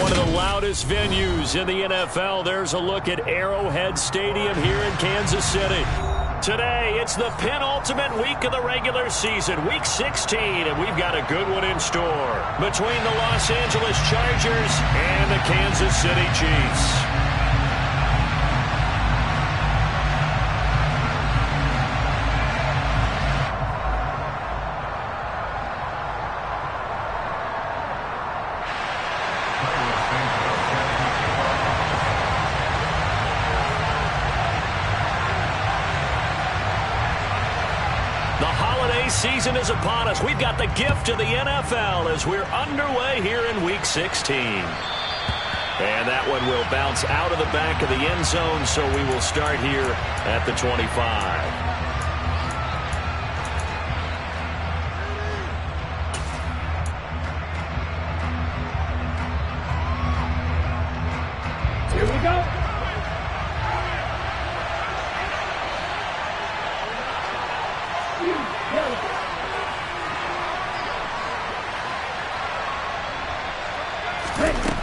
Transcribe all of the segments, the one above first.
One of the loudest venues in the NFL. There's a look at Arrowhead Stadium here in Kansas City. Today, it's the penultimate week of the regular season, Week 16, and we've got a good one in store between the Los Angeles Chargers and the Kansas City Chiefs. Season is upon us. We've got the gift of the NFL as we're underway here in Week 16. And that one will bounce out of the back of the end zone, so we will start here at the 25.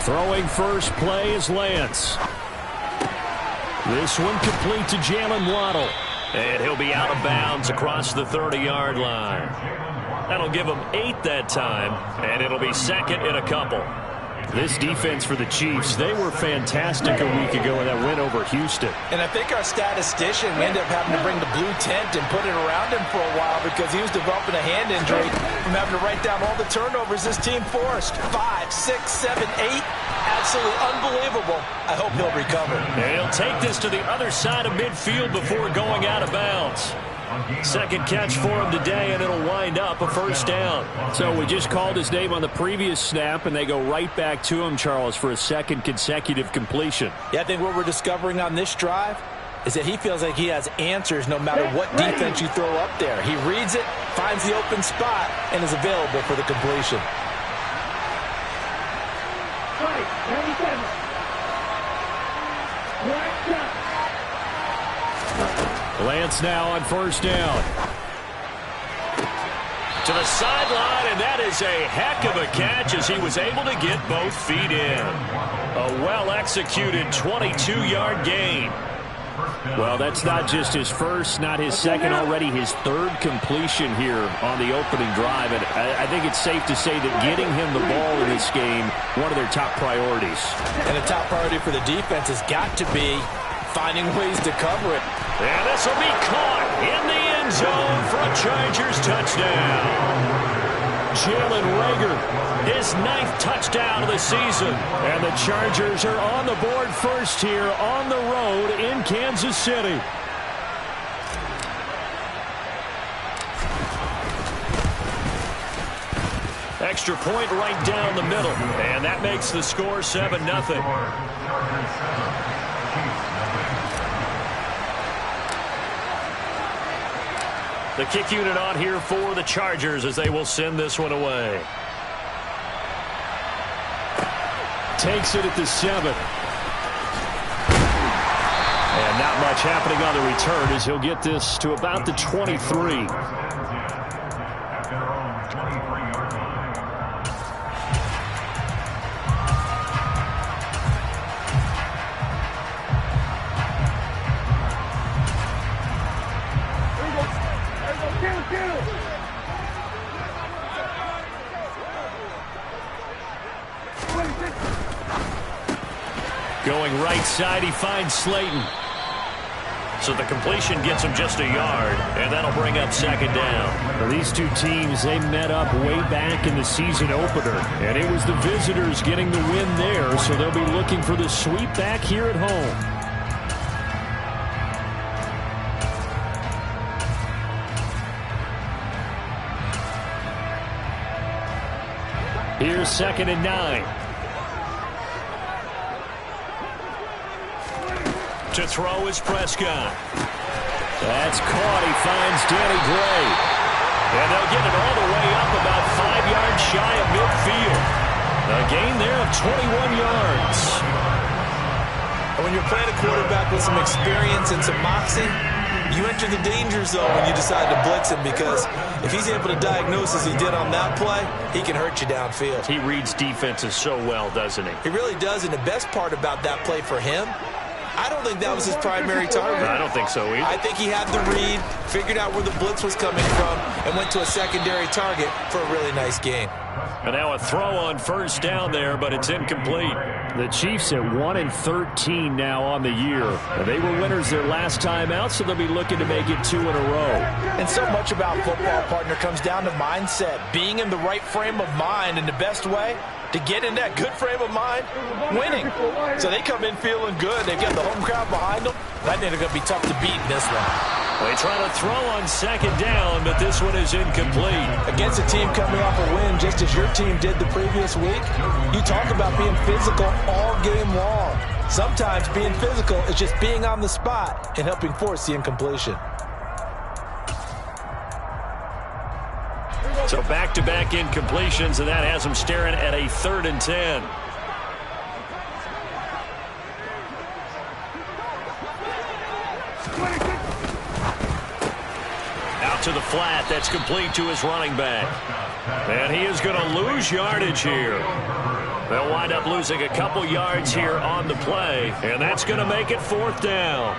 Throwing first play is Lance. This one complete to Waddle. And he'll be out of bounds across the 30-yard line. That'll give him 8 that time, and it'll be second in a couple. This defense for the Chiefs, they were fantastic a week ago in that win over Houston. And I think our statistician, we ended up having to bring the blue tent and put it around him for a while because he was developing a hand injury from having to write down all the turnovers this team forced. 5, 6, 7, 8. Absolutely unbelievable. I hope he'll recover. And he'll take this to the other side of midfield before going out of bounds. Second catch for him today, and it'll wind up a first down. So we just called his name on the previous snap, and they go right back to him, Charles, for a second consecutive completion. Yeah, I think what we're discovering on this drive is that he feels like he has answers no matter what defense you throw up there. He reads it, finds the open spot, and is available for the completion. Lance now on first down. To the sideline, and that is a heck of a catch as he was able to get both feet in. A well-executed 22-yard gain. Well, that's not just his first, not his second, already his third completion here on the opening drive. And I think it's safe to say that getting him the ball in this game, one of their top priorities. And the top priority for the defense has got to be finding ways to cover it. And this will be caught in the end zone for a Chargers touchdown. Jalen Reagor, his 9th touchdown of the season. And the Chargers are on the board first here on the road in Kansas City. Extra point right down the middle. And that makes the score 7-0. The kick unit on here for the Chargers as they will send this one away. Takes it at the 7. And not much happening on the return as he'll get this to about the 23. Going right side, he finds Slayton. So the completion gets him just a yard, and that'll bring up second down. Well, these two teams, they met up way back in the season opener, and it was the visitors getting the win there, so they'll be looking for the sweep back here at home. Here's 2nd and 9. To throw is Prescott. That's caught. He finds Danny Gray. And they'll get it all the way up about 5 yards shy of midfield. A gain there of 21 yards. And when you're playing a quarterback with some experience and some moxie, You enter the danger zone when you decide to blitz him, because if he's able to diagnose as he did on that play, he can hurt you downfield. He reads defenses so well, doesn't he? He really does, and the best part about that play for him, I don't think that was his primary target. I don't think so either. I think he had the read, figured out where the blitz was coming from, and went to a secondary target for a really nice gain. And now a throw on first down there, but it's incomplete. The Chiefs at 1-13 now on the year. They were winners their last time out, so they'll be looking to make it 2 in a row. And so much about football, partner, comes down to mindset, being in the right frame of mind, and the best way to get in that good frame of mind, winning. So they come in feeling good. They've got the home crowd behind them. I think they're going to be tough to beat in this one. They try to throw on second down, but this one is incomplete. Against a team coming off a win, just as your team did the previous week, you talk about being physical all game long. Sometimes being physical is just being on the spot and helping force the incompletion. So back-to-back incompletions, and that has them staring at a 3rd and 10. Out to the flat. That's complete to his running back. And he is going to lose yardage here. They'll wind up losing a couple yards here on the play, and that's going to make it 4th down.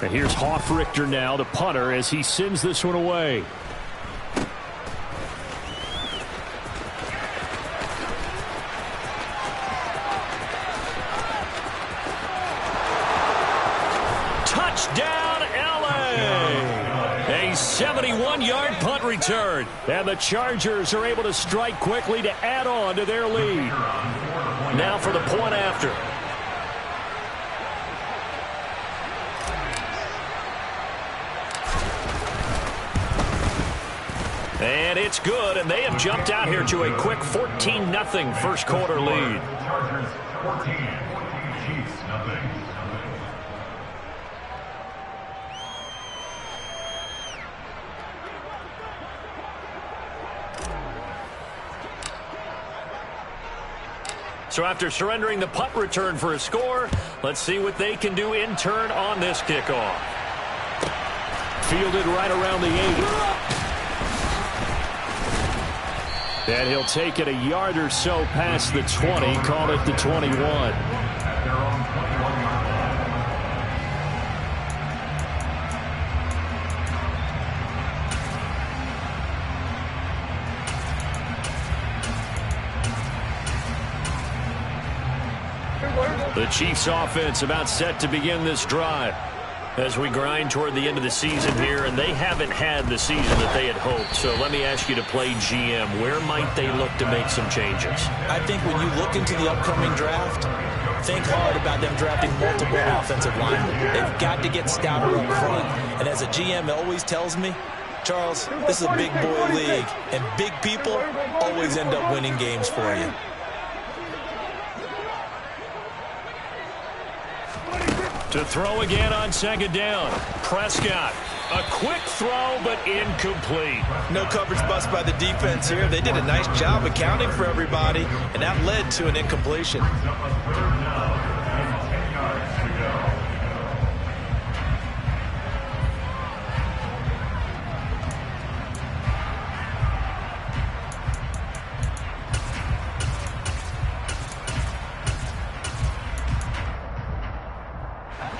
And here's Hofrichter now, the punter, as he sends this one away. Touchdown, LA! A 71-yard punt return. And the Chargers are able to strike quickly to add on to their lead. Now for the point after. And it's good, and they have jumped out here to a quick 14-0 first quarter lead. Chargers 14, Chiefs nothing. So after surrendering the punt return for a score, let's see what they can do in turn on this kickoff. Fielded right around the 8. And he'll take it a yard or so past the 20, call it the 21. At their own 21-yard line. The Chiefs offense about set to begin this drive as we grind toward the end of the season here, and they haven't had the season that they had hoped. So let me ask you to play GM. Where might they look to make some changes? I think when you look into the upcoming draft, think hard about them drafting multiple offensive linemen. They've got to get stouter up front. And as a GM always tells me, Charles, this is a big boy league, and big people always end up winning games for you. To throw again on second down. Prescott. A quick throw, but incomplete. No coverage bust by the defense here. They did a nice job accounting for everybody, and that led to an incompletion.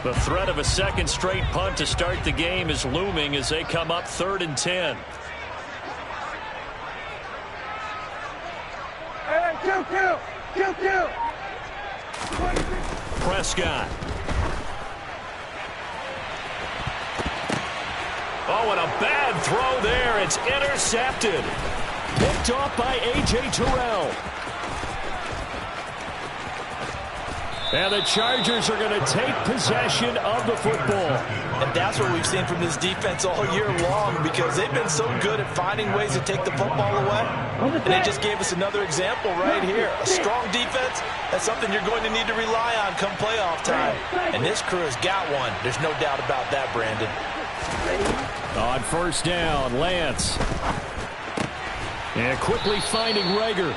The threat of a second straight punt to start the game is looming as they come up 3rd and 10. Hey, kill. Prescott. Oh, and a bad throw there. It's intercepted. Picked off by A.J. Terrell. And the Chargers are going to take possession of the football. And that's what we've seen from this defense all year long, because they've been so good at finding ways to take the football away. And they just gave us another example right here. A strong defense, that's something you're going to need to rely on come playoff time. And this crew has got one. There's no doubt about that, Brandon. On first down, Lance. And quickly finding Rager.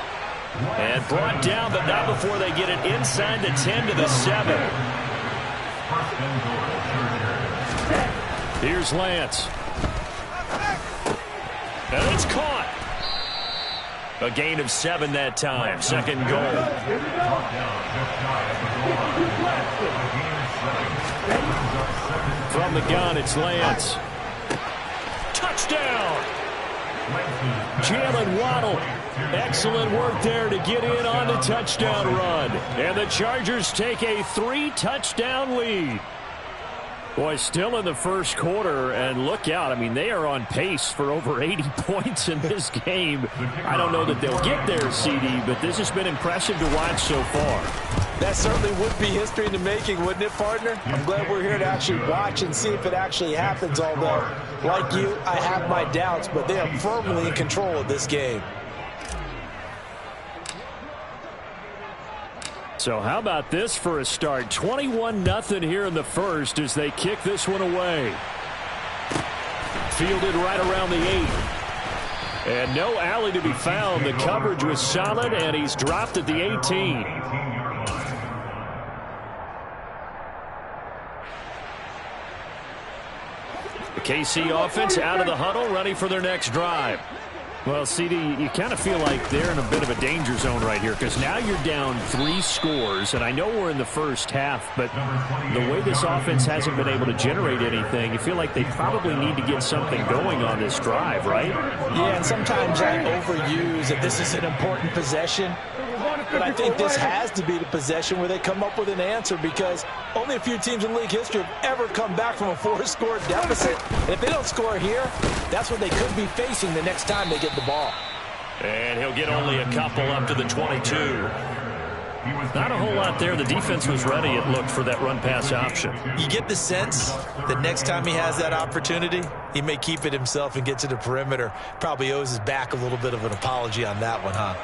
And brought down, but not before they get it inside the 10 to the 7. Here's Lance. And it's caught. A gain of 7 that time. Second goal. From the gun, it's Lance. Touchdown! Jalen Waddle. Excellent work there to get in on the touchdown run. And the Chargers take a 3-touchdown lead. Boy, still in the first quarter, and look out. I mean, they are on pace for over 80 points in this game. I don't know that they'll get there, CD, but this has been impressive to watch so far. That certainly would be history in the making, wouldn't it, partner? I'm glad we're here to actually watch and see if it actually happens, although, like you, I have my doubts, but they are firmly in control of this game. So how about this for a start? 21-0 here in the first as they kick this one away. Fielded right around the 8. And no alley to be found. The coverage was solid, and he's dropped at the 18. The KC offense out of the huddle, ready for their next drive. Well, CD, you kind of feel like they're in a bit of a danger zone right here because now you're down 3 scores, and I know we're in the first half, but the way this offense hasn't been able to generate anything, you feel like they probably need to get something going on this drive, right? Yeah, and sometimes I overuse that this is an important possession, but I think this has to be the possession where they come up with an answer because only a few teams in league history have ever come back from a 4-score deficit. And if they don't score here, that's what they could be facing the next time they get the ball. And he'll get only a couple up to the 22. Not a whole lot there. The defense was ready, it looked, for that run-pass option. You get the sense that next time he has that opportunity, he may keep it himself and get to the perimeter. Probably owes his back a little bit of an apology on that one, huh?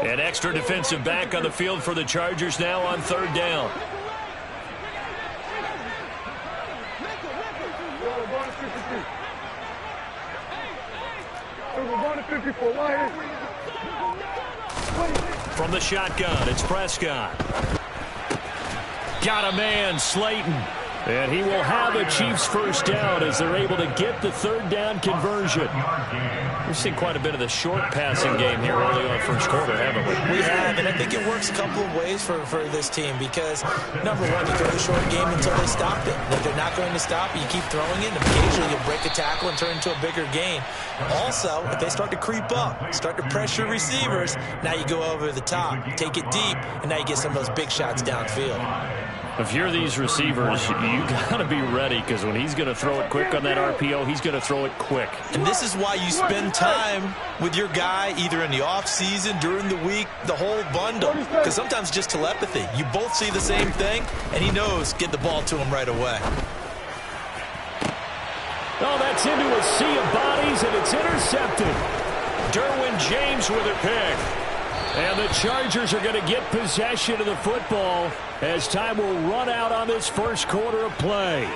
An extra defensive back on the field for the Chargers now on 3rd down. From the shotgun, it's Prescott. Got a man, Slayton. And he will have a Chiefs first down as they're able to get the 3rd down conversion. We've seen quite a bit of the short passing game here early on first quarter, haven't we? We have, and I think it works a couple of ways for this team because, number one, you throw the short game until they stop it. And if they're not going to stop it, you keep throwing it, and occasionally you'll break a tackle and turn into a bigger gain. Also, if they start to creep up, start to pressure receivers, now you go over the top, take it deep, and now you get some of those big shots downfield. If you're these receivers, you got to be ready because when he's going to throw it quick on that RPO, he's going to throw it quick. And this is why you spend time with your guy either in the offseason, during the week, the whole bundle. Because sometimes just telepathy. You both see the same thing, and he knows get the ball to him right away. Oh, that's into a sea of bodies, and it's intercepted. Derwin James with a pick. And the Chargers are going to get possession of the football as time will run out on this first quarter of play.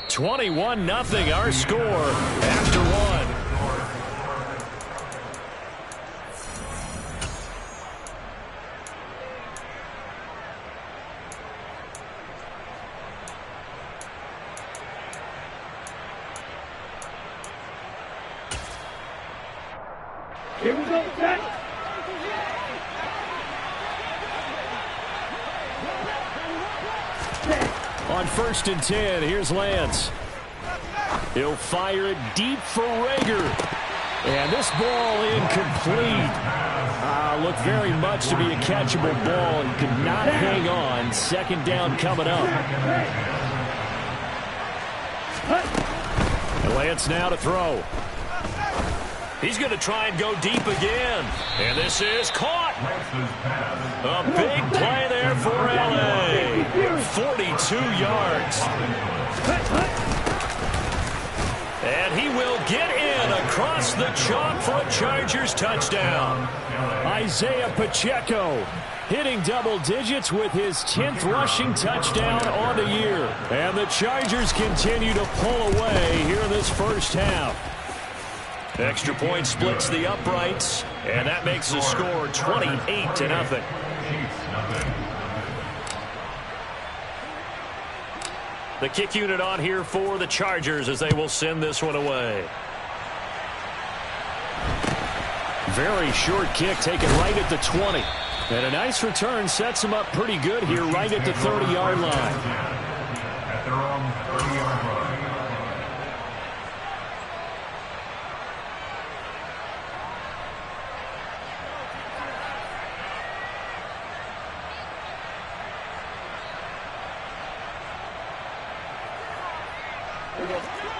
21-0 our score after 1. Here we go, set. On 1st and 10, here's Lance. He'll fire it deep for Rager. And this ball incomplete. Looked very much to be a catchable ball and could not hang on. 2nd down coming up. And Lance now to throw. He's going to try and go deep again. And this is caught. A big play there for L.A. 42 yards. And he will get in across the chalk for a Chargers touchdown. Isaiah Pacheco hitting double digits with his 10th rushing touchdown on the year. And the Chargers continue to pull away here in this first half. Extra point splits the uprights, and that makes the score 28-0. The kick unit on here for the Chargers as they will send this one away. Very short kick taken right at the 20. And a nice return sets them up pretty good here right at the 30-yard line. At their own 30-yard line.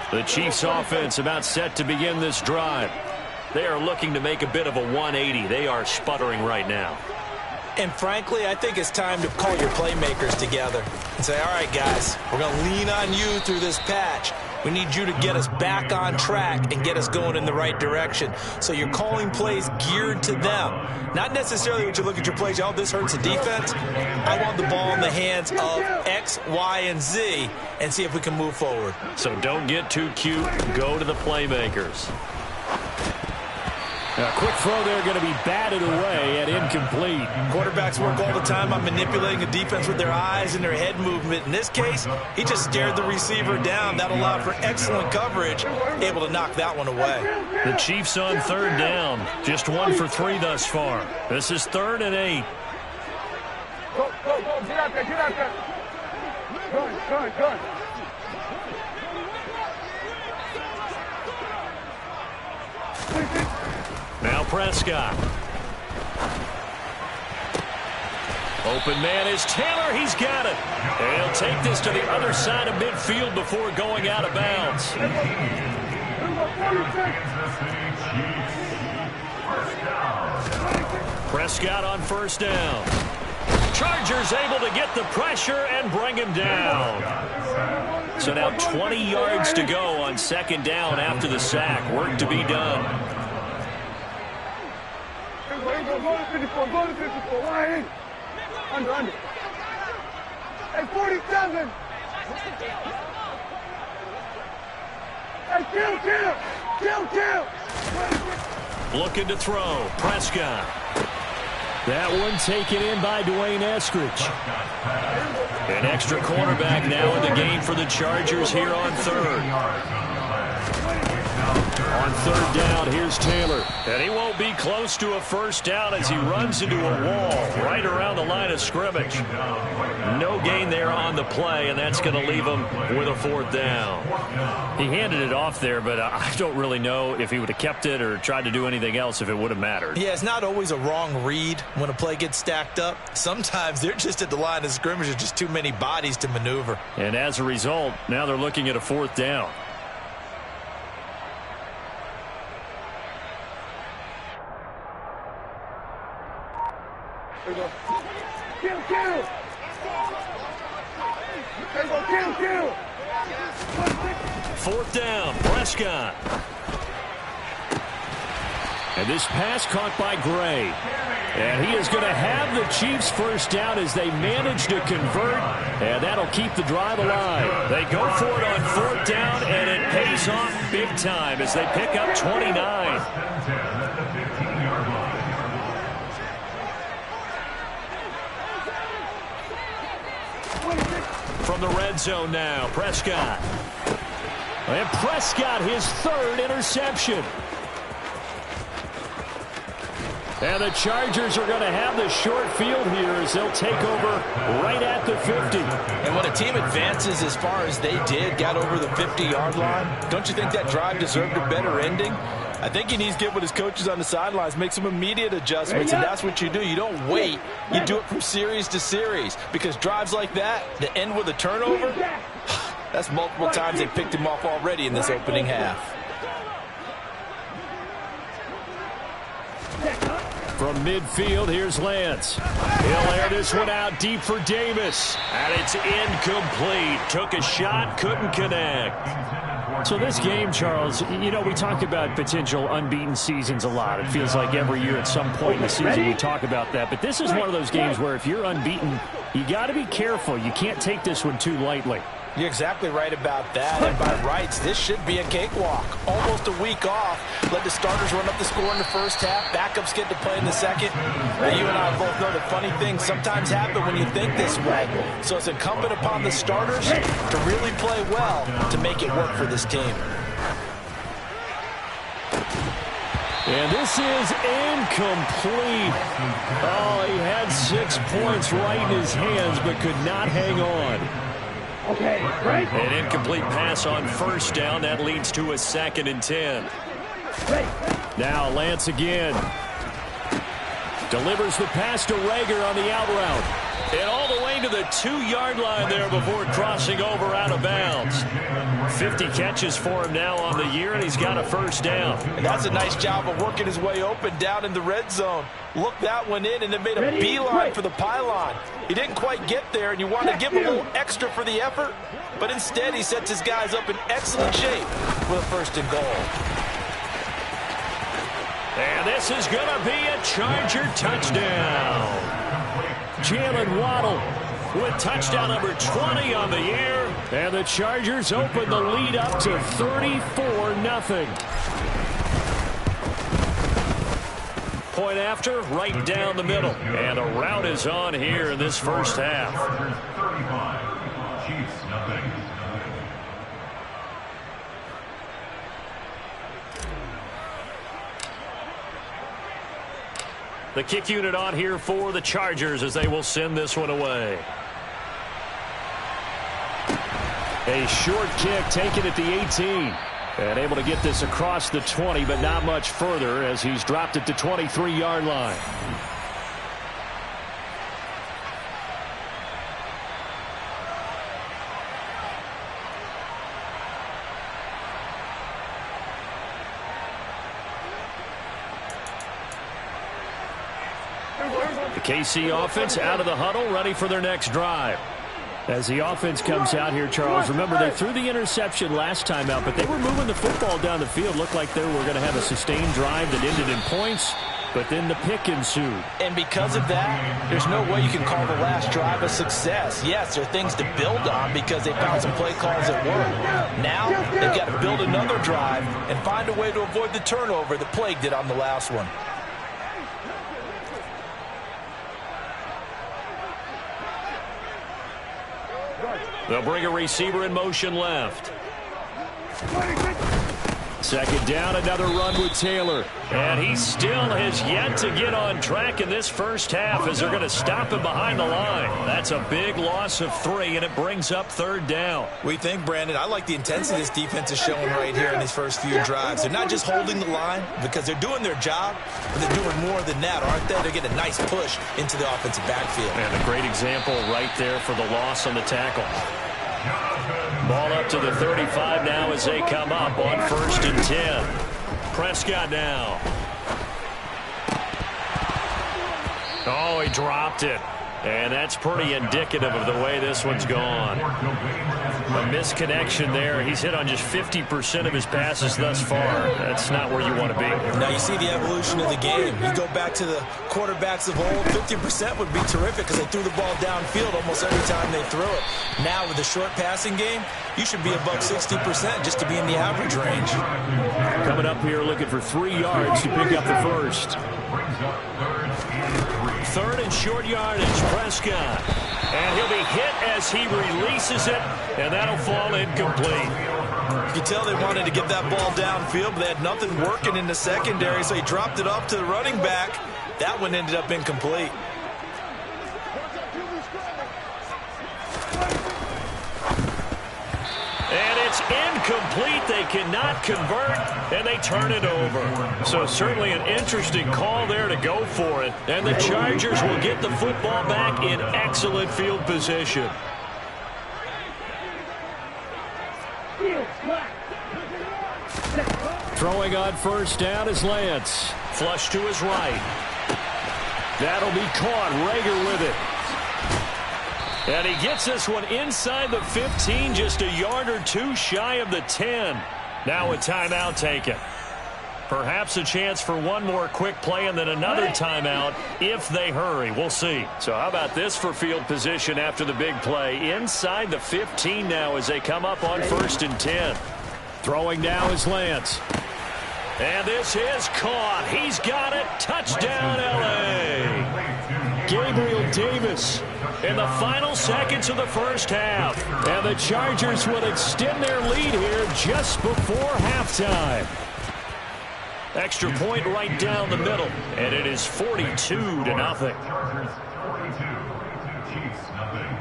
The Chiefs offense about set to begin this drive. They are looking to make a bit of a 180. They are sputtering right now. And frankly, I think it's time to call your playmakers together and say, all right, guys, we're going to lean on you through this patch. We need you to get us back on track and get us going in the right direction. So you're calling plays geared to them. Not necessarily when you look at your plays, oh, this hurts the defense. I want the ball in the hands of X, Y, and Z and see if we can move forward. So don't get too cute. Go to the playmakers. A quick throw there going to be batted away and incomplete. Quarterbacks work all the time on manipulating a defense with their eyes and their head movement. In this case, he just stared the receiver down. That allowed for excellent coverage, able to knock that one away. The Chiefs on third down. Just 1 for 3 thus far. This is 3rd and 8. Go, get out there, get out there. Good. Now Prescott. Open man is Taylor. He's got it. And he'll take this to the other side of midfield before going out of bounds. Prescott on first down. Chargers able to get the pressure and bring him down. So now 20 yards to go on second down after the sack. Work to be done. Go to 54, line in. Under. Hey, 47. Hey, kill. Looking to throw. Prescott. That one taken in by Dwayne Eskridge. An extra cornerback now in the game for the Chargers here on third. On third down, here's Taylor. And he won't be close to a first down as he runs into a wall right around the line of scrimmage. No gain there on the play, and that's going to leave him with a 4th down. He handed it off there, but I don't really know if he would have kept it or tried to do anything else if it would have mattered. Yeah, it's not always a wrong read when a play gets stacked up. Sometimes they're just at the line of scrimmage. There's just too many bodies to maneuver. And as a result, now they're looking at a 4th down. Kill. Kill. 4th down, Prescott. And this pass caught by Gray. And he is going to have the Chiefs first down as they manage to convert. And that'll keep the drive alive. They go for it on 4th down, and it pays off big time as they pick up 29. From the red zone now, Prescott. And Prescott, his 3rd interception. And the Chargers are going to have the short field here as they'll take over right at the 50. And when a team advances as far as they did, got over the 50-yard line, don't you think that drive deserved a better ending? I think he needs to get with his coaches on the sidelines, make some immediate adjustments, and that's what you do. You don't wait. You do it from series to series because drives like that, that end with a turnover, that's multiple times they picked him off already in this opening half. From midfield, here's Lance. He'll air this one out deep for Davis. And it's incomplete. Took a shot, couldn't connect. So this game, Charles, you know, we talk about potential unbeaten seasons a lot. It feels like every year at some point in the season we talk about that. But this is one of those games where if you're unbeaten, you got to be careful. You can't take this one too lightly. You're exactly right about that. And by rights, this should be a cakewalk. Almost a week off. Let the starters run up the score in the first half. Backups get to play in the second. Now, you and I both know that funny things sometimes happen when you think this way. So it's incumbent upon the starters to really play well to make it work for this team. And this is incomplete. Oh, he had 6 points right in his hands but could not hang on. Okay, right. An incomplete pass on first down. That leads to a 2nd and 10. Now Lance again. Delivers the pass to Rager on the out route. And all the way to the 2-yard line there before crossing over out of bounds. 50 catches for him now on the year, and he's got a first down. And that's a nice job of working his way open down in the red zone. Looked that one in and then made a beeline for the pylon. He didn't quite get there, and you want to give him a little extra for the effort. But instead, he sets his guys up in excellent shape with a 1st and goal. And this is going to be a Charger touchdown. Jalen Waddle with touchdown number 20 on the year. And the Chargers open the lead up to 34-0. Point after, right down the middle. And a rout is on here in this first half. Chargers 35, Chiefs nothing. The kick unit on here for the Chargers as they will send this one away. A short kick taken at the 18. And able to get this across the 20, but not much further as he's dropped it to 23-yard line. The KC offense out of the huddle, ready for their next drive. As the offense comes out here, Charles, remember they threw the interception last time out, but they were moving the football down the field. Looked like they were going to have a sustained drive that ended in points, but then the pick ensued. And because of that, there's no way you can call the last drive a success. Yes, there are things to build on because they found some play calls that work. Now, they've got to build another drive and find a way to avoid the turnover that plagued it on the last one. They'll bring a receiver in motion left. 2nd down, another run with Taylor. And he still has yet to get on track in this first half as they're going to stop him behind the line. That's a big loss of 3, and it brings up 3rd down. What do you think, Brandon? I like the intensity this defense is showing right here in these first few drives. They're not just holding the line because they're doing their job, but they're doing more than that, aren't they? They're getting a nice push into the offensive backfield. And a great example right there for the loss on the tackle. Ball up to the 35 now as they come up on 1st and 10. Prescott now. Oh, he dropped it. And that's pretty indicative of the way this one's gone. A misconnection there. He's hit on just 50% of his passes thus far. That's not where you want to be. Now you see the evolution of the game. You go back to the quarterbacks of old, 50% would be terrific because they threw the ball downfield almost every time they threw it. Now with the short passing game, you should be above 60% just to be in the average range. Coming up here looking for 3 yards to pick up the first. 3rd and short yardage, Prescott. And he'll be hit as he releases it, and that'll fall incomplete. You tell they wanted to get that ball downfield, but they had nothing working in the secondary, so he dropped it off to the running back. That one ended up incomplete. And it's incomplete. They cannot convert, and they turn it over. So certainly an interesting call there to go for it. And the Chargers will get the football back in excellent field position. Throwing on 1st down is Lance. Flush to his right. That'll be caught. Rager with it. And he gets this one inside the 15, just a yard or two shy of the 10. Now a timeout taken. Perhaps a chance for one more quick play and then another timeout if they hurry. We'll see. So how about this for field position after the big play? Inside the 15 now as they come up on 1st and 10. Throwing now is Lance. And this is caught. He's got it. Touchdown, L.A. Gabriel Davis in the final seconds of the first half. And the Chargers will extend their lead here just before halftime. Extra point right down the middle. And it is 42-0. Chargers 42, Chiefs nothing.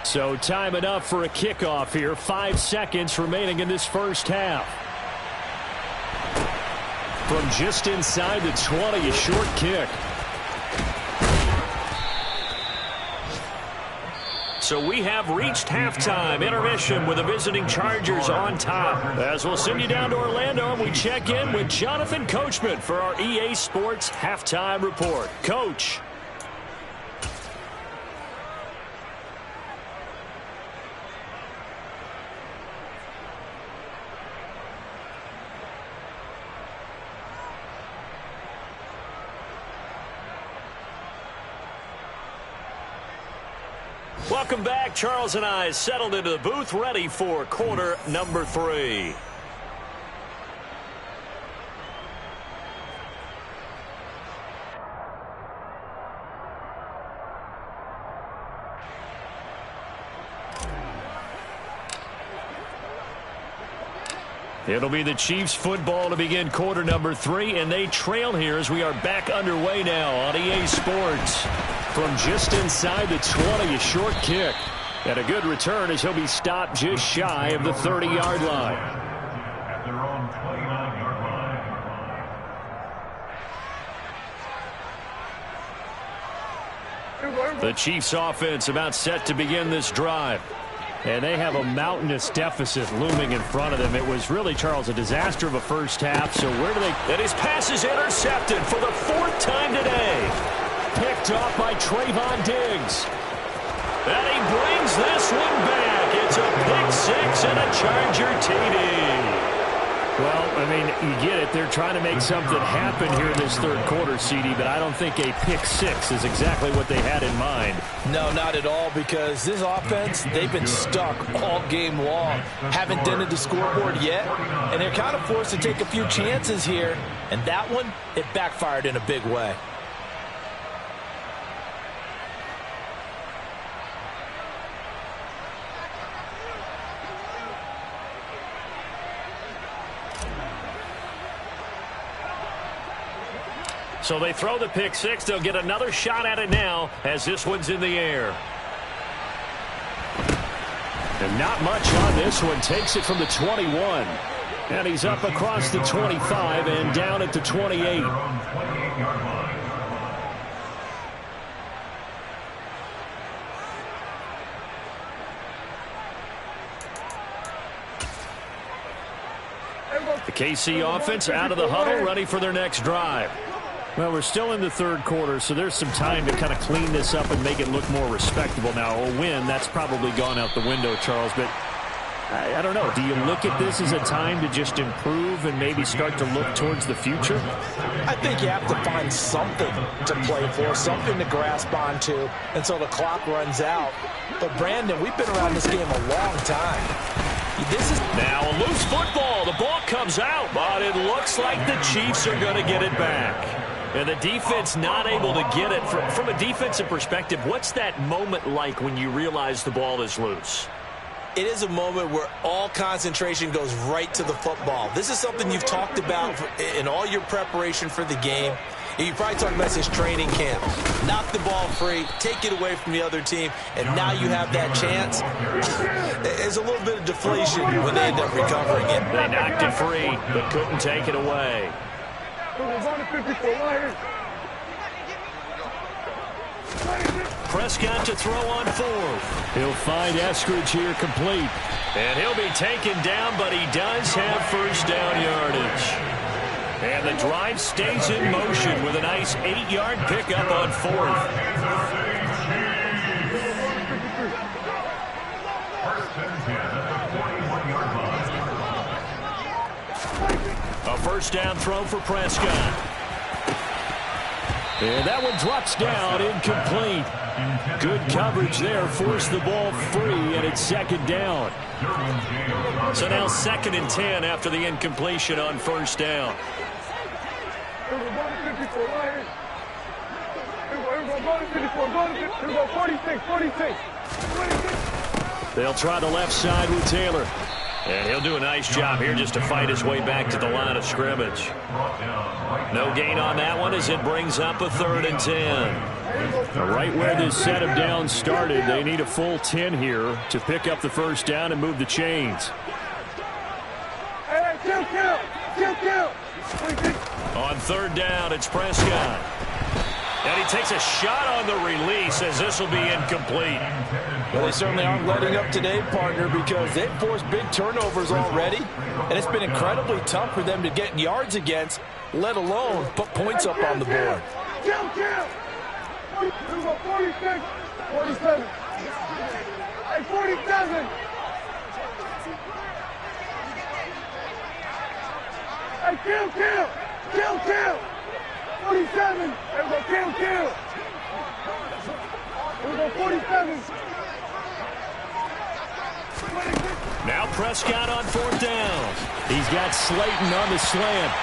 So time enough for a kickoff here. 5 seconds remaining in this first half. From just inside the 20, a short kick. So we have reached halftime. Intermission with the visiting Chargers on top. As we'll send you down to Orlando, and we check in with Jonathan Coachman for our EA Sports Halftime Report. Coach. Welcome back. Charles and I settled into the booth, ready for quarter number 3. It'll be the Chiefs football to begin quarter number 3, and they trail here as we are back underway now on EA Sports. From just inside the 20, a short kick. And a good return as he'll be stopped just shy of the 30-yard line. At their own 29-yard line. The Chiefs offense about set to begin this drive. And they have a mountainous deficit looming in front of them. It was really, Charles, a disaster of a first half. So where do they... And his pass is intercepted for the 4th time today. Picked off by Trayvon Diggs. And he brings this one back. It's a pick 6 and a Charger TD. Well, I mean, you get it. They're trying to make something happen here in this third quarter, CD, but I don't think a pick 6 is exactly what they had in mind. No, not at all, because this offense, they've been stuck all game long. Haven't dented the scoreboard yet, and they're kind of forced to take a few chances here. And that one, it backfired in a big way. So they throw the pick 6. They'll get another shot at it now as this one's in the air. And not much on this one. Takes it from the 21. And he's up across the 25 and down at the 28. Their own 28-yard line. The KC offense out of the huddle, ready for their next drive. Well, we're still in the third quarter, so there's some time to kind of clean this up and make it look more respectable. Now, a win, that's probably gone out the window, Charles, but I don't know. Do you look at this as a time to just improve and maybe start to look towards the future? I think you have to find something to play for, something to grasp onto until the clock runs out. But, Brandon, we've been around this game a long time. This is now a loose football. The ball comes out, but it looks like the Chiefs are going to get it back. And the defense not able to get it. From a defensive perspective, what's that moment like when you realize the ball is loose? It is a moment where all concentration goes right to the football. This is something you've talked about in all your preparation for the game. You probably talked about this training camp. Knock the ball free, take it away from the other team, and now you have that chance. There's a little bit of deflation when they end up recovering it. They knocked it free, but couldn't take it away. Prescott to throw on fourth. He'll find Eskridge here complete. And he'll be taken down, but he does have first down yardage. And the drive stays in motion with a nice 8-yard pickup on fourth. A first down throw for Prescott. And that one drops down, incomplete. Good coverage there, forced the ball free, and it's second down. So now 2nd and 10 after the incompletion on first down. They'll try the left side with Taylor. And he'll do a nice job here just to fight his way back to the line of scrimmage. No gain on that one as it brings up a 3rd and 10. Right where this set of downs started, they need a full 10 here to pick up the first down and move the chains. On 3rd down, it's Prescott. And he takes a shot on the release as this will be incomplete. Well, they certainly aren't letting up today, partner, because they've forced big turnovers already. And it's been incredibly tough for them to get yards against, let alone put points up on the board. 46, 47. Hey, 47. Hey, kill. 47. There we go, kill. Here we go, 47. Now Prescott on 4th down. He's got Slayton on the slant.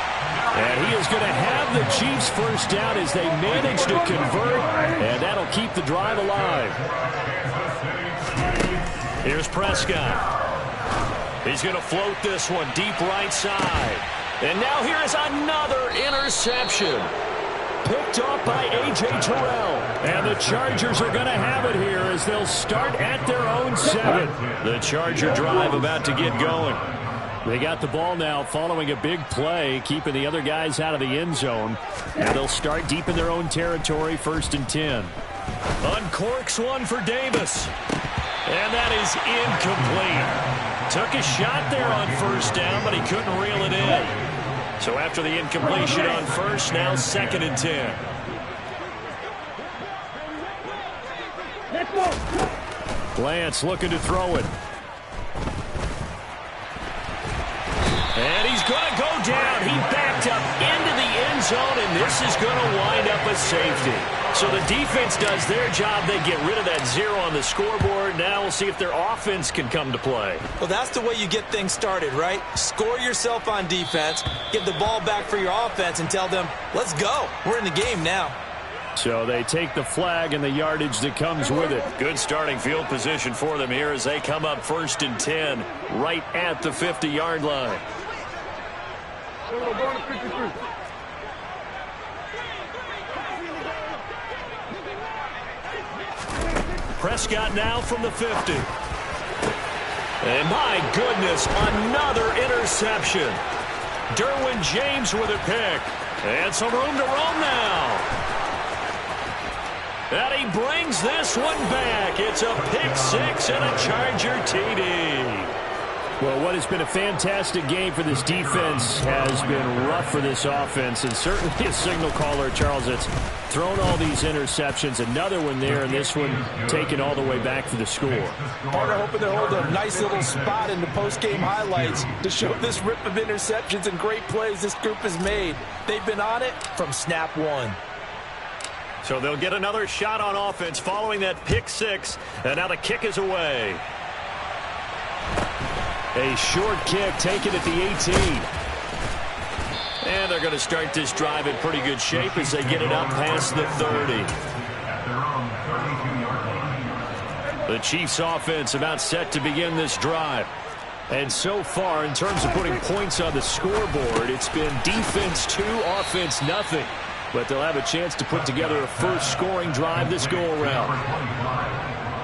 And he is going to have the Chiefs first down as they manage to convert. And that'll keep the drive alive. Here's Prescott. He's going to float this one deep right side. And now here is another interception. Picked off by A.J. Terrell. And the Chargers are going to have it here as they'll start at their own 7. The Charger drive about to get going. They got the ball now following a big play, keeping the other guys out of the end zone. Now they'll start deep in their own territory, 1st and 10. Uncorks one for Davis. And that is incomplete. Took a shot there on 1st down, but he couldn't reel it in. So after the incompletion on 1st, now 2nd and 10. Lance looking to throw it. And he's going to go down. He backed up into the end zone, and this is going to wind up a safety. So the defense does their job. They get rid of that 0 on the scoreboard. Now we'll see if their offense can come to play. Well, that's the way you get things started, right? Score yourself on defense, give the ball back for your offense, and tell them, let's go. We're in the game now. So they take the flag and the yardage that comes with it. Good starting field position for them here as they come up 1st and 10 right at the 50-yard line. Prescott now from the 50. And my goodness, another interception. Derwin James with a pick. And some room to roam now. And he brings this one back. It's a pick 6 and a Charger TD. Well, what has been a fantastic game for this defense has been rough for this offense, and certainly a signal caller, Charles, that's thrown all these interceptions. Another one there, and this one taken all the way back for the score. Partner hoping they hold a nice little spot in the post-game highlights to show this rip of interceptions and great plays this group has made. They've been on it from snap 1. So they'll get another shot on offense following that pick 6, and now the kick is away. A short kick taken at the 18. And they're going to start this drive in pretty good shape as they get it up past the 30. The Chiefs offense about set to begin this drive. And so far, in terms of putting points on the scoreboard, it's been defense 2, offense nothing. But they'll have a chance to put together a first scoring drive this go-around.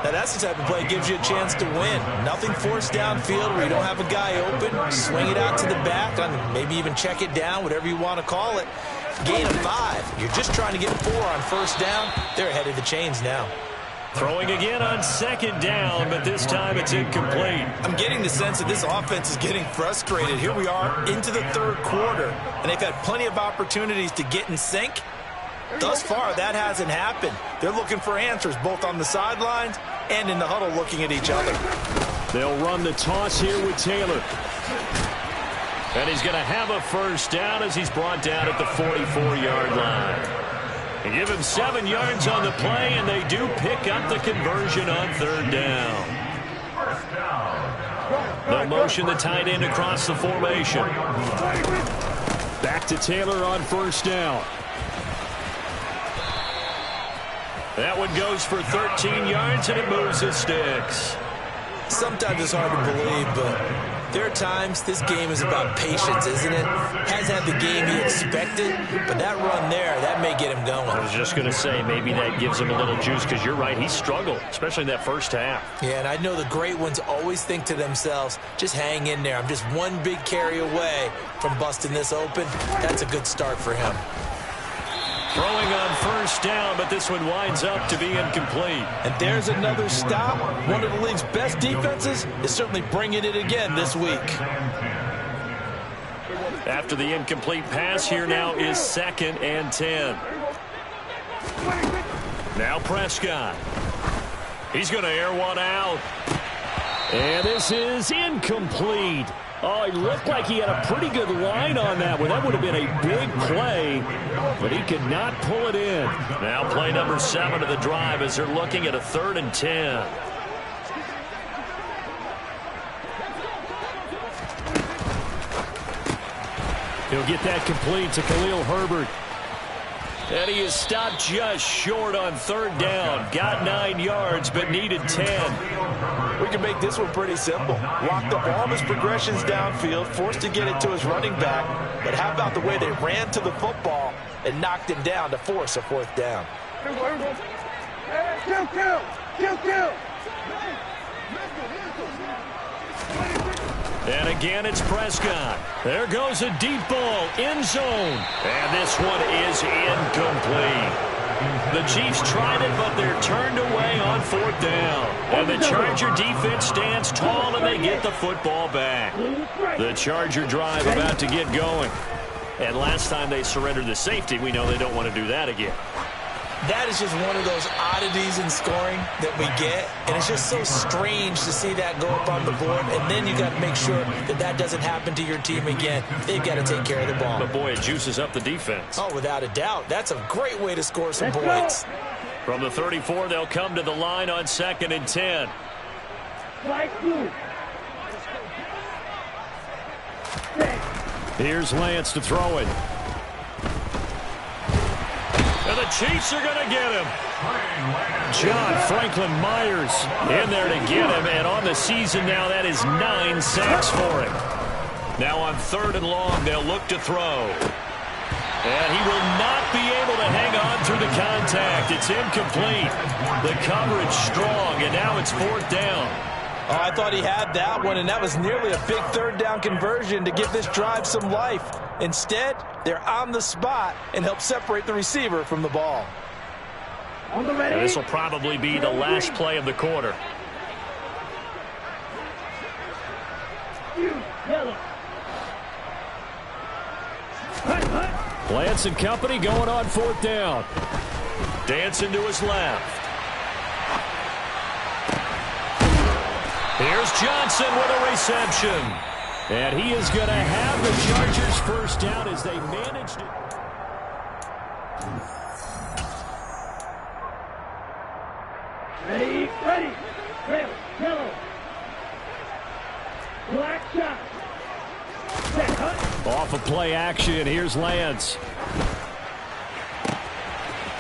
Now that's the type of play that gives you a chance to win. Nothing forced downfield where you don't have a guy open. Swing it out to the back, maybe even check it down, whatever you want to call it. Gain of 5. You're just trying to get 4 on 1st down. They're ahead of the chains now. Throwing again on second down, but this time it's incomplete. I'm getting the sense that this offense is getting frustrated. Here we are into the third quarter, and they've had plenty of opportunities to get in sync. Thus far, that hasn't happened. They're looking for answers both on the sidelines and in the huddle looking at each other. They'll run the toss here with Taylor. And he's going to have a first down as he's brought down at the 44-yard line. They give him 7 yards on the play, and they do pick up the conversion on third down. They'll motion the tight end across the formation. Back to Taylor on first down. That one goes for 13 yards, and it moves his sticks. Sometimes it's hard to believe, but there are times this game is about patience, isn't it? Hasn't had the game he expected, but that run there, that may get him going. I was just going to say, maybe that gives him a little juice, because you're right, he struggled, especially in that first half. Yeah, and I know the great ones always think to themselves, just hang in there. I'm just one big carry away from busting this open. That's a good start for him. Throwing on first down, but this one winds up to be incomplete. And there's another stop. One of the league's best defenses is certainly bringing it again this week. After the incomplete pass, here now is 2nd and 10. Now Prescott. He's going to air one out. And this is incomplete. Oh, he looked like he had a pretty good line on that one. That would have been a big play, but he could not pull it in. Now play number 7 of the drive as they're looking at a 3rd and 10. He'll get that complete to Khalil Herbert. And he is stopped just short on 3rd down. Got 9 yards, but needed 10. We can make this one pretty simple. Locked up all of his progressions downfield, forced to get it to his running back. But how about the way they ran to the football and knocked him down to force a 4th down? Kill. And again, it's Prescott. There goes a deep ball, end zone. And this one is incomplete. The Chiefs tried it, but they're turned away on 4th down. And the Charger defense stands tall, and they get the football back. The Charger drive about to get going. And last time they surrendered the safety, we know they don't want to do that again. That is just one of those oddities in scoring that we get, and it's just so strange to see that go up on the board, and then you got to make sure that that doesn't happen to your team again. They've got to take care of the ball. But, boy, it juices up the defense. Oh, without a doubt. That's a great way to score some points. From the 34, they'll come to the line on 2nd and 10. Here's Lance to throw it. And the Chiefs are going to get him. John Franklin Myers in there to get him. And on the season now, that is 9 sacks for him. Now on 3rd and long, they'll look to throw. And he will not be able to hang on through the contact. It's incomplete. The coverage strong, and now it's 4th down. Oh, I thought he had that one, and that was nearly a big 3rd down conversion to give this drive some life. Instead, they're on the spot and help separate the receiver from the ball. And this will probably be the last play of the quarter. Lance and company going on 4th down. Dancing to his left. Here's Johnson with a reception. And he is going to have the Chargers first down as they managed it. Ready. Red, yellow. Black shot. Off of play action, here's Lance.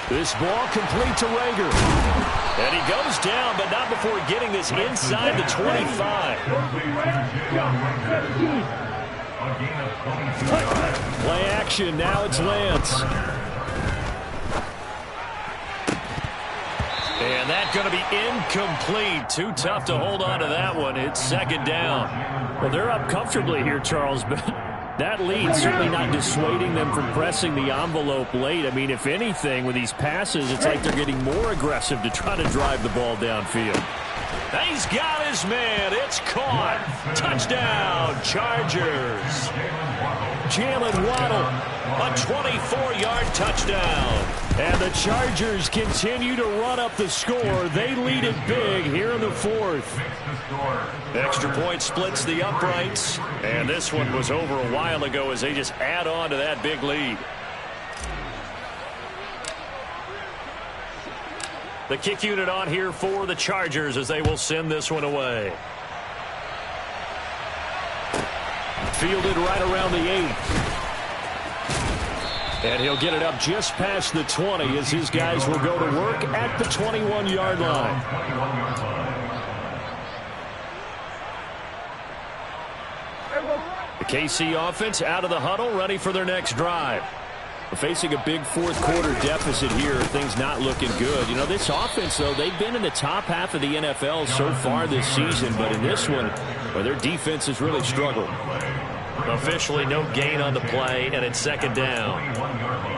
This ball complete to Rager. And he goes down, but not before getting this inside the 25. Play action, now it's Lance. And that's going to be incomplete. Too tough to hold on to that one. It's 2nd down. Well, they're up comfortably here, Charles, but That lead certainly not dissuading them from pressing the envelope late. I mean, if anything, with these passes, it's like they're getting more aggressive to try to drive the ball downfield. He's got his man. It's caught. Touchdown, Chargers. Jalen Waddle, a 24-yard touchdown. And the Chargers continue to run up the score. They lead it big here in the fourth. Extra point splits the uprights. And this one was over a while ago as they just add on to that big lead. The kick unit on here for the Chargers as they will send this one away. Fielded right around the 8. And he'll get it up just past the 20 as his guys will go to work at the 21-yard line. The KC offense out of the huddle, ready for their next drive. We're facing a big fourth-quarter deficit here. Things not looking good. You know, this offense, though, they've been in the top half of the NFL so far this season. But in this one, well, their defense has really struggled. Officially no gain on the play, and it's second down.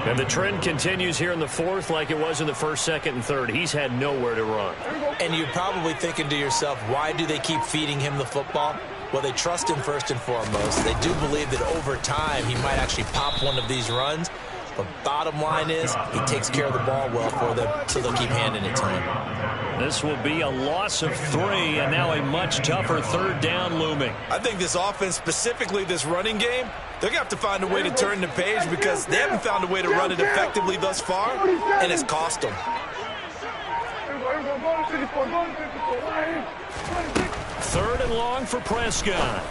And the trend continues here in the fourth like it was in the first, second, and third. He's had nowhere to run. And you're probably thinking to yourself, why do they keep feeding him the football? Well, they trust him first and foremost. They do believe that over time he might actually pop one of these runs. But bottom line is he takes care of the ball well for them, so they'll keep handing it to him. This will be a loss of 3, and now a much tougher third down looming. I think this offense, specifically this running game, they're going to have to find a way to turn the page because they haven't found a way to run it effectively thus far, and it's cost them. Third and long for Prescott.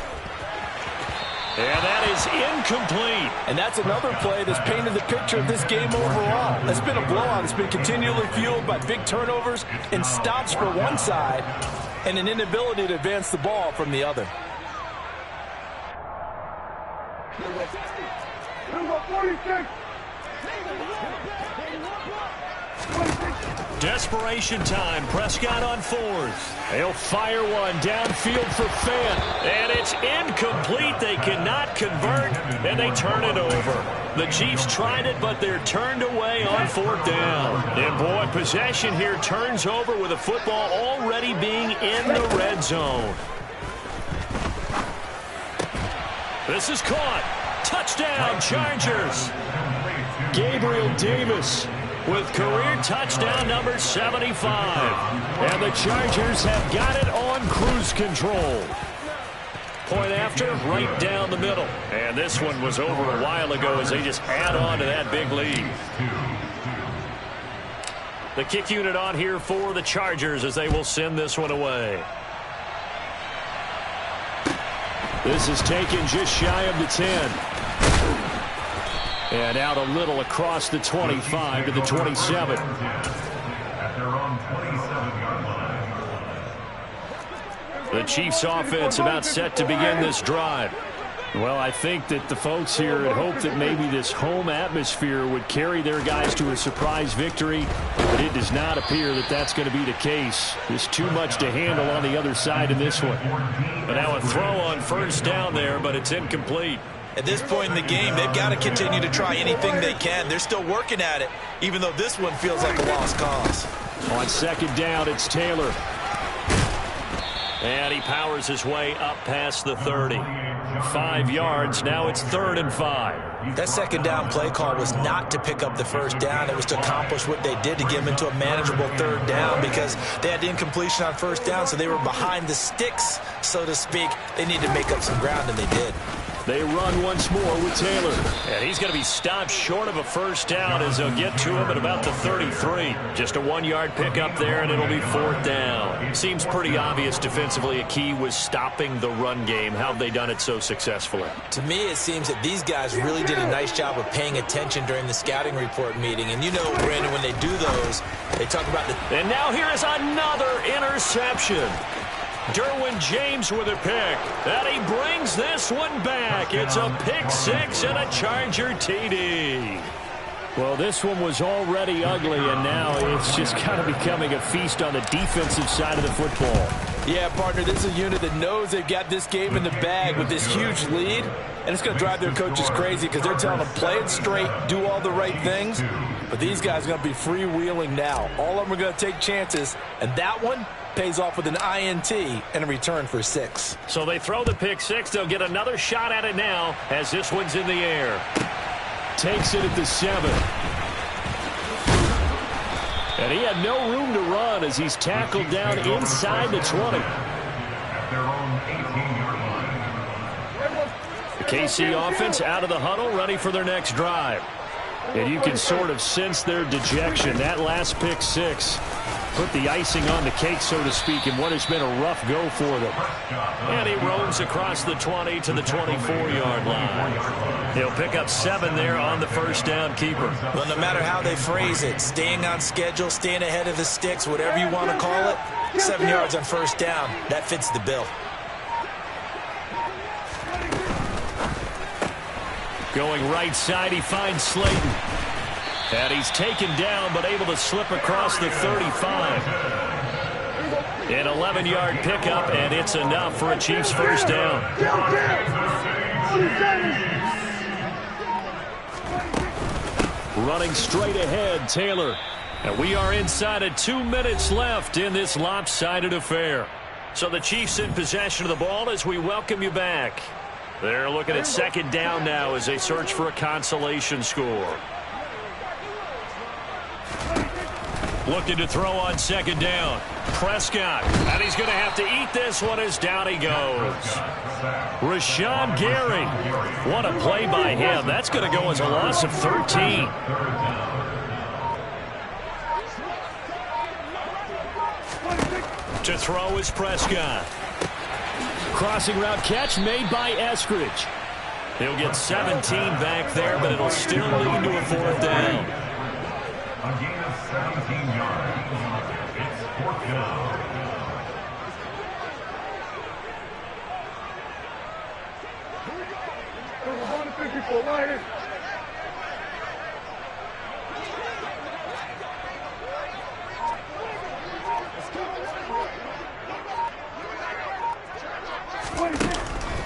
And that is incomplete. And that's another play that's painted the picture of this game overall. It's been a blowout. It's been continually fueled by big turnovers and stops for one side and an inability to advance the ball from the other. Desperation time. Prescott on 4th. He'll fire one downfield for Fant. And it's incomplete. They cannot convert, and they turn it over. The Chiefs tried it, but they're turned away on 4th down. And, boy, possession here turns over with the football already being in the red zone. This is caught. Touchdown, Chargers. Gabriel Davis with career touchdown number 75. And the Chargers have got it on cruise control. Point after, right down the middle. And this one was over a while ago as they just add on to that big lead. The kick unit on here for the Chargers as they will send this one away. This is taken just shy of the 10. And out a little across the 25 to the 27. At their own 27-yard line. The Chiefs offense about set to begin this drive. Well, I think that the folks here had hoped that maybe this home atmosphere would carry their guys to a surprise victory, but it does not appear that that's going to be the case. There's too much to handle on the other side in this one. But now a throw on first down there, but it's incomplete. At this point in the game, they've got to continue to try anything they can. They're still working at it, even though this one feels like a lost cause. On second down, it's Taylor. And he powers his way up past the 30. 5 yards. Now it's 3rd and 5. That second down play call was not to pick up the first down. It was to accomplish what they did to get them into a manageable 3rd down because they had the incompletion on first down, so they were behind the sticks, so to speak. They needed to make up some ground, and they did. They run once more with Taylor. And he's going to be stopped short of a first down as they'll get to him at about the 33. Just a 1-yard pickup there, and it'll be 4th down. Seems pretty obvious defensively a key was stopping the run game. How have they done it so successfully? To me, it seems that these guys really did a nice job of paying attention during the scouting report meeting. And you know, Brandon, when they do those, they talk about the... And now here is another interception. Derwin James with a pick, and he brings this one back. It's a pick 6 and a Charger TD. Well, this one was already ugly, and now it's just kind of becoming a feast on the defensive side of the football. Yeah, partner, this is a unit that knows they've got this game in the bag with this huge lead, and it's going to drive their coaches crazy because they're telling them play it straight, do all the right things, but these guys are going to be freewheeling now. All of them are going to take chances, and that one pays off with an INT and a return for 6. So they throw the pick 6. They'll get another shot at it now as this one's in the air. Takes it at the 7. And he had no room to run as he's tackled down inside the 20. At their own 18-yard line. The KC offense out of the huddle, ready for their next drive. And you can sort of sense their dejection. That last pick 6 put the icing on the cake, so to speak, in what has been a rough go for them. And he roams across the 20 to the 24-yard line. He'll pick up 7 there on the first down keeper. Well, no matter how they phrase it, staying on schedule, staying ahead of the sticks, whatever you want to call it, 7 yards on first down, that fits the bill. Going right side, he finds Slayton. And he's taken down, but able to slip across the 35. An 11-yard pickup, and it's enough for a Chiefs first down. Running straight ahead, Taylor. And we are inside of 2 minutes left in this lopsided affair. So the Chiefs in possession of the ball as we welcome you back. They're looking at second down now as they search for a consolation score. Looking to throw on second down. Prescott. And he's going to have to eat this one as down he goes. Rashawn Gary. What a play by him. That's going to go as a loss of 13. To throw is Prescott. Crossing route catch made by Eskridge. He'll get 17 back there, but it'll still lead to a fourth down. A gain of 17 yards. It's fourth down.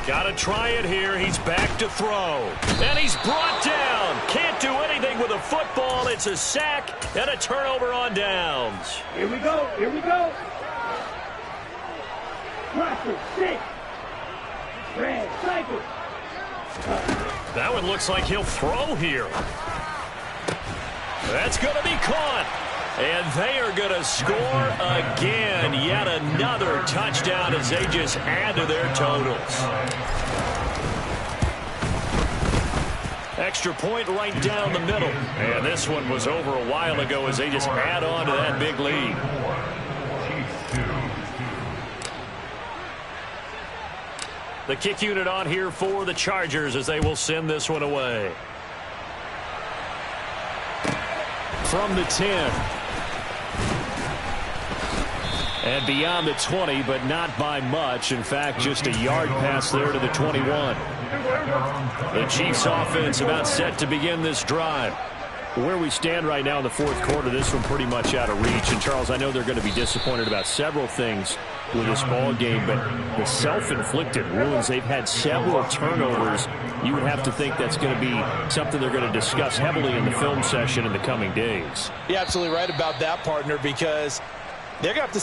Got to try it here. He's back to throw. And he's brought down. Can't do anything with a football. It's a sack and a turnover on downs. Here we go. Here we go. Pressure, 6. Red, cycle. That one looks like he'll throw here. That's going to be caught. And they are going to score again. Yet another touchdown as they just add to their totals. Extra point right down the middle. And this one was over a while ago as they just add on to that big lead. The kick unit on here for the Chargers as they will send this one away. From the 10. And beyond the 20, but not by much. In fact, just a yard pass there to the 21. The Chiefs offense about set to begin this drive. Where we stand right now in the fourth quarter, this one pretty much out of reach. And, Charles, I know they're going to be disappointed about several things with this ball game, but the self-inflicted wounds, they've had several turnovers. You would have to think that's going to be something they're going to discuss heavily in the film session in the coming days. You're absolutely right about that, partner, because they're going to have to